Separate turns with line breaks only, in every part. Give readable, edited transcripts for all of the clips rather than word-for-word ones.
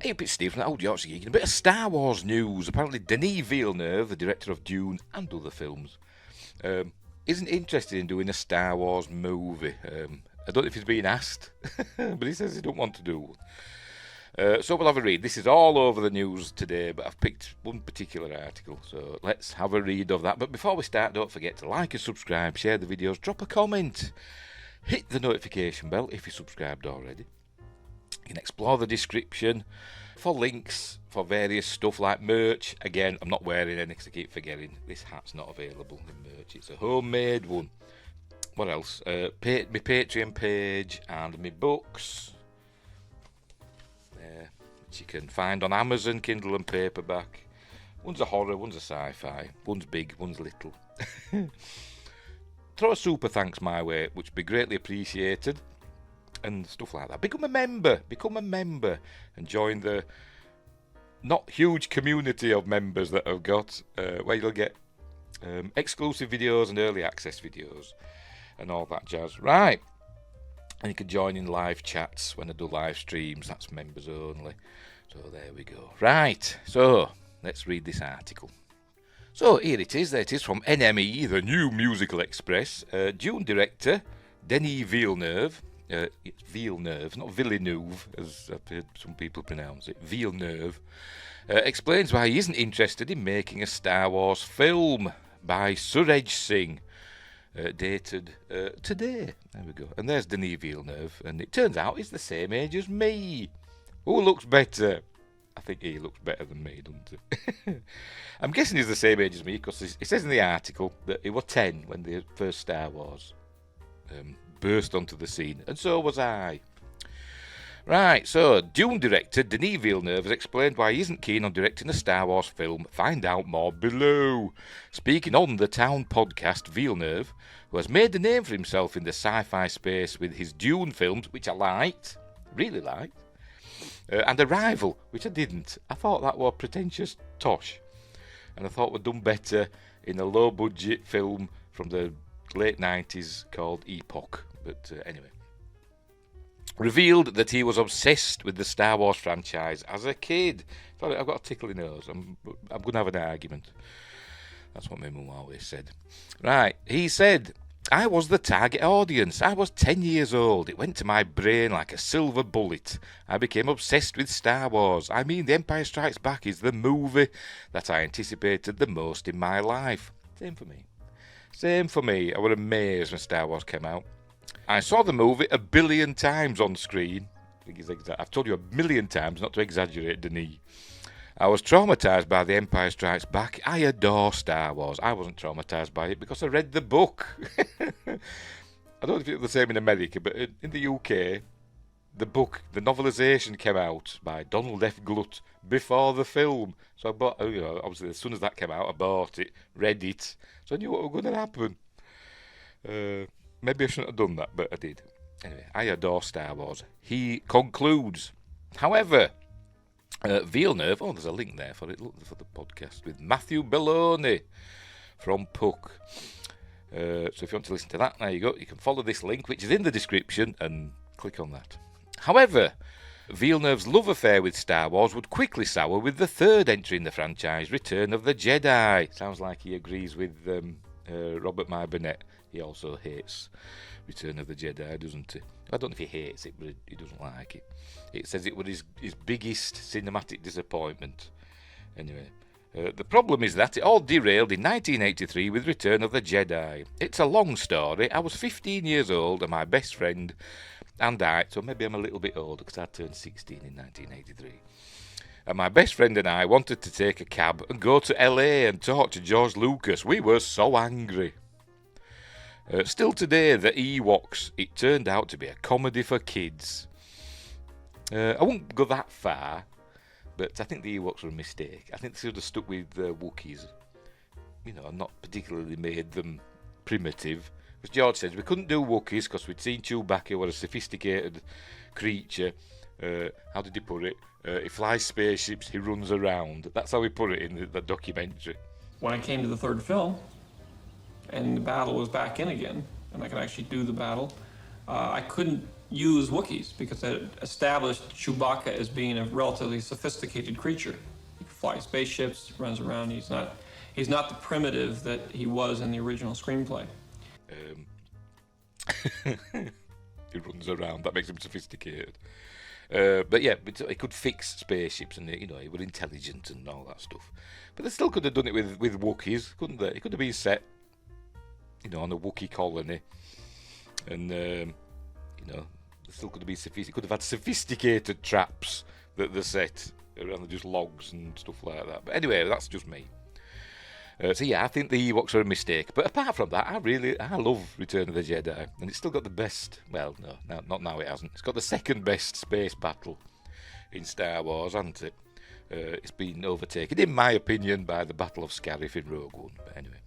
Hey, it's Steve from the Old Yorkshire Geek. A bit of Star Wars news. Apparently, Denis Villeneuve, the director of Dune and other films, isn't interested in doing a Star Wars movie. I don't know if he's being asked, but he says he don't want to do one. So we'll have a read. This is all over the news today, but I've picked one particular article, so let's have a read of that. But before we start, don't forget to like and subscribe, share the videos, drop a comment, hit the notification bell if you're subscribed already. You can explore the description for links for various stuff like merch. Again, I'm not wearing any because I keep forgetting. This hat's not available in merch. It's a homemade one. What else? My Patreon page and my books. Which you can find on Amazon, Kindle and paperback. One's a horror, one's a sci-fi. One's big, one's little. Throw a super thanks my way, which would be greatly appreciated. And stuff like that. Become a member, and join the not huge community of members that I've got, where you'll get exclusive videos and early access videos and all that jazz. Right, and you can join in live chats when I do live streams. That's members only. So there we go. Right, so let's read this article. So here it is. There it is from NME, the New Musical Express. Dune director Denis Villeneuve. It's Villeneuve, not Villeneuve, as I've heard some people pronounce it. Villeneuve explains why he isn't interested in making a Star Wars film by Suraj Singh, dated today. There we go. And there's Denis Villeneuve, and it turns out he's the same age as me. Who looks better? I think he looks better than me, doesn't he? I'm guessing he's the same age as me because it says in the article that he was 10 when the first Star Wars burst onto the scene, and so was I. Right, so Dune director Denis Villeneuve has explained why he isn't keen on directing a Star Wars film. Find out more below. Speaking on the Town podcast, Villeneuve, who has made a name for himself in the sci-fi space with his Dune films, which I liked, really liked, and Arrival, which I didn't. I thought that was pretentious tosh, and I thought we'd done better in a low-budget film from the late 90s called Epoch. But anyway, revealed that he was obsessed with the Star Wars franchise as a kid. Sorry, I've got a tickly nose. I'm going to have an argument. That's what my mum always said. Right, he said, I was the target audience. I was 10 years old. It went to my brain like a silver bullet. I became obsessed with Star Wars. I mean, The Empire Strikes Back is the movie that I anticipated the most in my life. Same for me. I was amazed when Star Wars came out. I saw the movie 1 billion times on screen. I've told you 1 million times, not to exaggerate, Denis. I was traumatised by The Empire Strikes Back. I adore Star Wars. I wasn't traumatised by it because I read the book. I don't know if it's the same in America, but in the UK, the book, the novelisation came out by Donald F. Glutt before the film. So I bought, obviously as soon as that came out, I bought it, read it, so I knew what was going to happen. Maybe I shouldn't have done that, but I did. Anyway, I adore Star Wars. He concludes. However, Villeneuve, there's a link there for it, look for the podcast with Matthew Belloni from Puck. So if you want to listen to that, there you go. You can follow this link, which is in the description, and click on that. However, Villeneuve's love affair with Star Wars would quickly sour with the third entry in the franchise, Return of the Jedi. Sounds like he agrees with Robert My Burnett. He also hates Return of the Jedi, doesn't he? I don't know if he hates it, but he doesn't like it. It says it was his biggest cinematic disappointment. Anyway, the problem is that it all derailed in 1983 with Return of the Jedi. It's a long story. I was 15 years old and my best friend and I, so maybe I'm a little bit older because I turned 16 in 1983. And my best friend and I wanted to take a cab and go to LA and talk to George Lucas. We were so angry. Still today, the Ewoks, it turned out to be a comedy for kids. I won't go that far, but I think the Ewoks were a mistake. I think they should have stuck with Wookiees, and not particularly made them primitive. As George says, we couldn't do Wookiees because we'd seen Chewbacca was a sophisticated creature. How did he put it? He flies spaceships, he runs around. That's how he put it in the documentary.
When I came to the third film, and the battle was back in again, and I could actually do the battle, I couldn't use Wookiees because I established Chewbacca as being a relatively sophisticated creature. He flies spaceships, runs around. He's not the primitive that he was in the original screenplay.
He runs around. That makes him sophisticated. But yeah, he could fix spaceships, and he was intelligent and all that stuff. But they still could have done it with Wookiees, couldn't they? It could have been set, on a Wookiee colony, and they still could have been sophisticated. Could have had sophisticated traps that they set around just logs and stuff like that. But anyway, that's just me. So yeah, I think the Ewoks are a mistake. But apart from that, I love Return of the Jedi, and it's still got the best. Well, no, not now. It hasn't. It's got the second best space battle in Star Wars, hasn't it? It's been overtaken, in my opinion, by the Battle of Scarif in Rogue One. But anyway,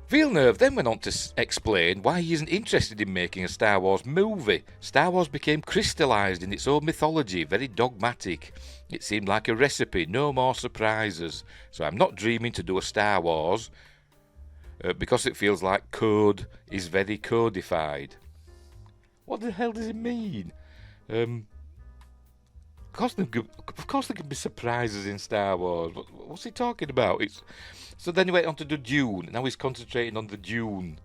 Villeneuve then went on to explain why he isn't interested in making a Star Wars movie. Star Wars became crystallised in its own mythology, very dogmatic. It seemed like a recipe, no more surprises. So I'm not dreaming to do a Star Wars because it feels like code is very codified. What the hell does it mean? Of course there can be surprises in Star Wars. What's he talking about? So then he went on to do Dune. Now he's concentrating on the Dune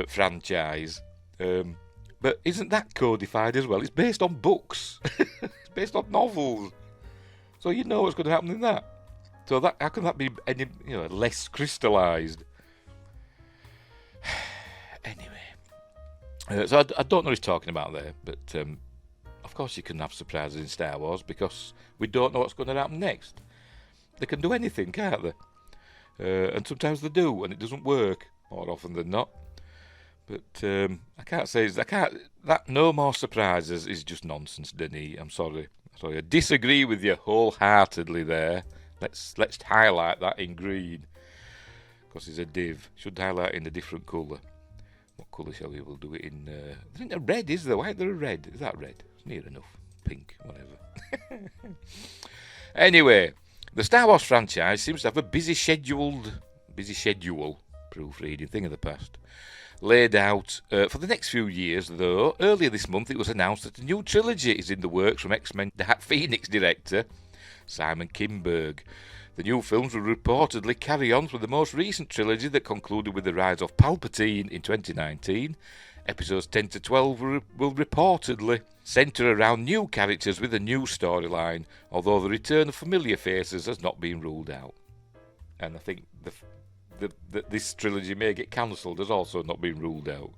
franchise. But isn't that codified as well? It's based on books. It's based on novels. So you know what's going to happen in that. So how can that be any less crystallised? Anyway, so I don't know what he's talking about there, but of course you can have surprises in Star Wars because we don't know what's going to happen next. They can do anything, can't they? And sometimes they do, and it doesn't work more often than not. But I can't say that no more surprises is just nonsense, Denis. I'm sorry. I disagree with you wholeheartedly there. Let's highlight that in green because it's a div. Should highlight in a different colour. What colour shall we? We'll do it in. There isn't a red, is there? Why is there a red? Is that red? It's near enough. Pink, whatever. Anyway, the Star Wars franchise seems to have a busy schedule, proofreading thing of the past, laid out for the next few years, though. Earlier this month it was announced that a new trilogy is in the works from X-Men Dark Phoenix director Simon Kinberg. The new films will reportedly carry on from the most recent trilogy that concluded with the rise of Palpatine in 2019. Episodes 10 to 12 will reportedly centre around new characters with a new storyline, although the return of familiar faces has not been ruled out. And I think this trilogy may get cancelled has also not been ruled out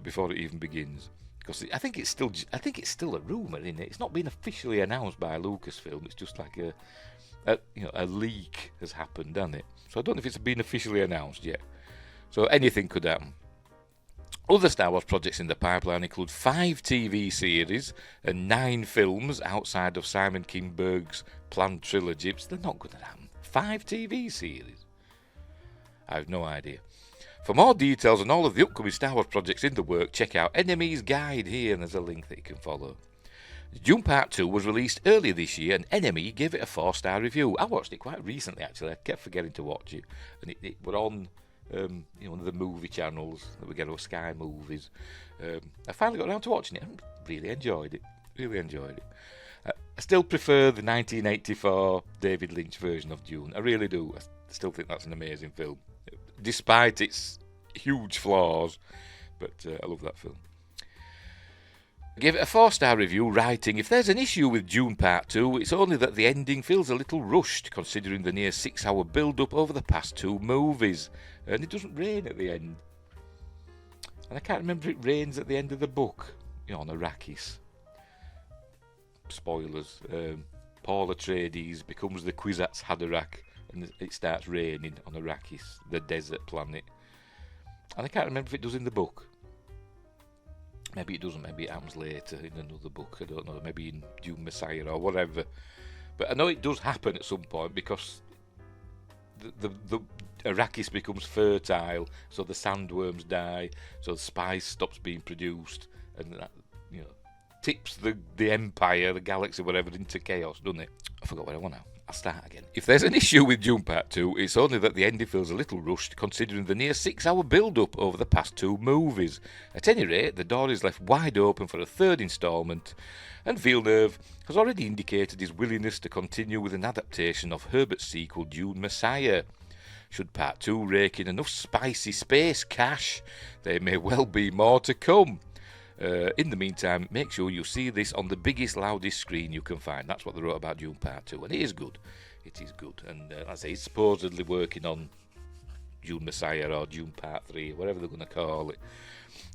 before it even begins. Because I think it's still a rumour, isn't it? It's not been officially announced by Lucasfilm. It's just like a leak has happened, hasn't it? So I don't know if it's been officially announced yet. So anything could happen. Other Star Wars projects in the pipeline include 5 TV series and 9 films outside of Simon Kinberg's planned trilogy. They're not going to happen. 5 TV series? I have no idea. For more details on all of the upcoming Star Wars projects in the work, check out Enemy's Guide here, and there's a link that you can follow. Dune Part 2 was released earlier this year, and Enemy gave it a 4-star review. I watched it quite recently, actually. I kept forgetting to watch it. And it were on one of the movie channels that we get on Sky Movies. I finally got around to watching it and really enjoyed it. I still prefer the 1984 David Lynch version of Dune. I really do. I still think that's an amazing film, despite its huge flaws. But I love that film. I gave it a 4-star review, writing, if there's an issue with Dune Part 2, it's only that the ending feels a little rushed, considering the near 6-hour build-up over the past 2 movies. And it doesn't rain at the end. And I can't remember if it rains at the end of the book, on Arrakis. Spoilers. Paul Atreides becomes the Kwisatz Haderach, and it starts raining on Arrakis, the desert planet. And I can't remember if it does in the book. Maybe it doesn't, maybe it happens later in another book, I don't know, maybe in Dune Messiah or whatever. But I know it does happen at some point because the Arrakis becomes fertile, so the sandworms die, so the spice stops being produced, and that, tips the Empire, the galaxy, whatever, into chaos, doesn't it? I forgot what I want now. I'll start again. If there's an issue with Dune Part 2, it's only that the ending feels a little rushed considering the near 6-hour build-up over the past 2 movies. At any rate, the door is left wide open for a third instalment, and Villeneuve has already indicated his willingness to continue with an adaptation of Herbert's sequel Dune Messiah. Should Part 2 rake in enough spicy space cash, there may well be more to come. In the meantime, make sure you see this on the biggest, loudest screen you can find. That's what they wrote about Dune Part 2, and it is good. It is good. And as I say, he's supposedly working on Dune Messiah or Dune Part 3, whatever they're going to call it.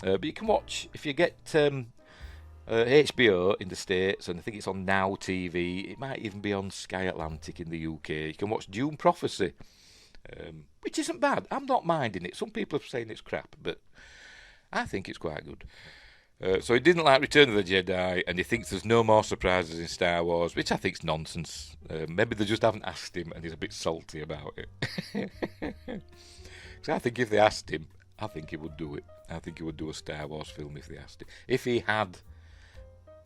But you can watch, if you get HBO in the States, and I think it's on Now TV, it might even be on Sky Atlantic in the UK. You can watch Dune Prophecy, which isn't bad. I'm not minding it. Some people are saying it's crap, but I think it's quite good. So he didn't like Return of the Jedi, and he thinks there's no more surprises in Star Wars, which I think's nonsense. Maybe they just haven't asked him, and he's a bit salty about it. So I think if they asked him, I think he would do it. I think he would do a Star Wars film if they asked him. If he had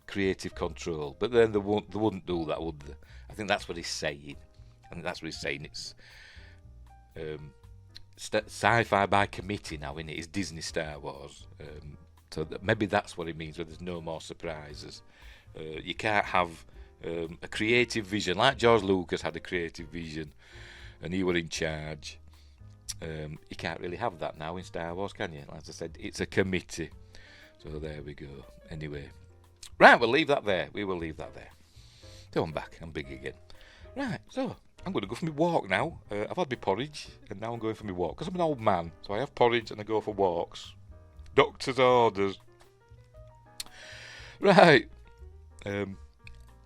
creative control. But then they wouldn't do that, would they? I think that's what he's saying. I think that's what he's saying. It's sci-fi by committee now, isn't it? It's Disney Star Wars. So maybe that's what it means, where there's no more surprises. You can't have a creative vision, like George Lucas had a creative vision, and he were in charge. You can't really have that now in Star Wars, can you? As I said, it's a committee. So there we go. Anyway. Right, we'll leave that there. We will leave that there. So I'm back. I'm big again. Right, so I'm going to go for my walk now. I've had my porridge, and now I'm going for my walk. Because I'm an old man, so I have porridge and I go for walks. Doctor's orders. Right.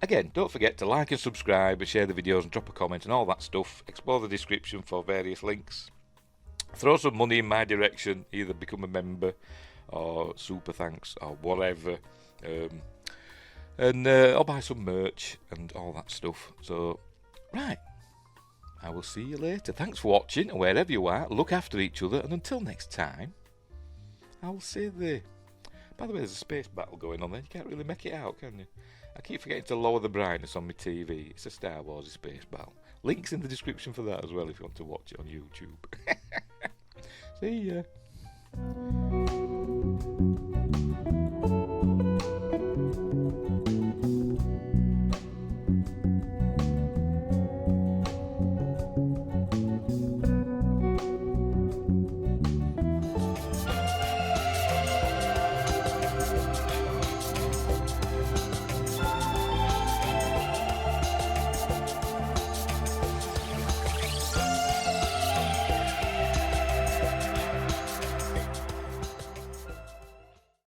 Again, don't forget to like and subscribe and share the videos and drop a comment and all that stuff. Explore the description for various links. Throw some money in my direction. Either become a member or super thanks or whatever. And I'll buy some merch and all that stuff. So, right. I will see you later. Thanks for watching, and wherever you are, look after each other, and until next time, I'll say the... By the way, there's a space battle going on there. You can't really make it out, can you? I keep forgetting to lower the brightness on my TV. It's a Star Wars space battle. Links in the description for that as well if you want to watch it on YouTube. See ya.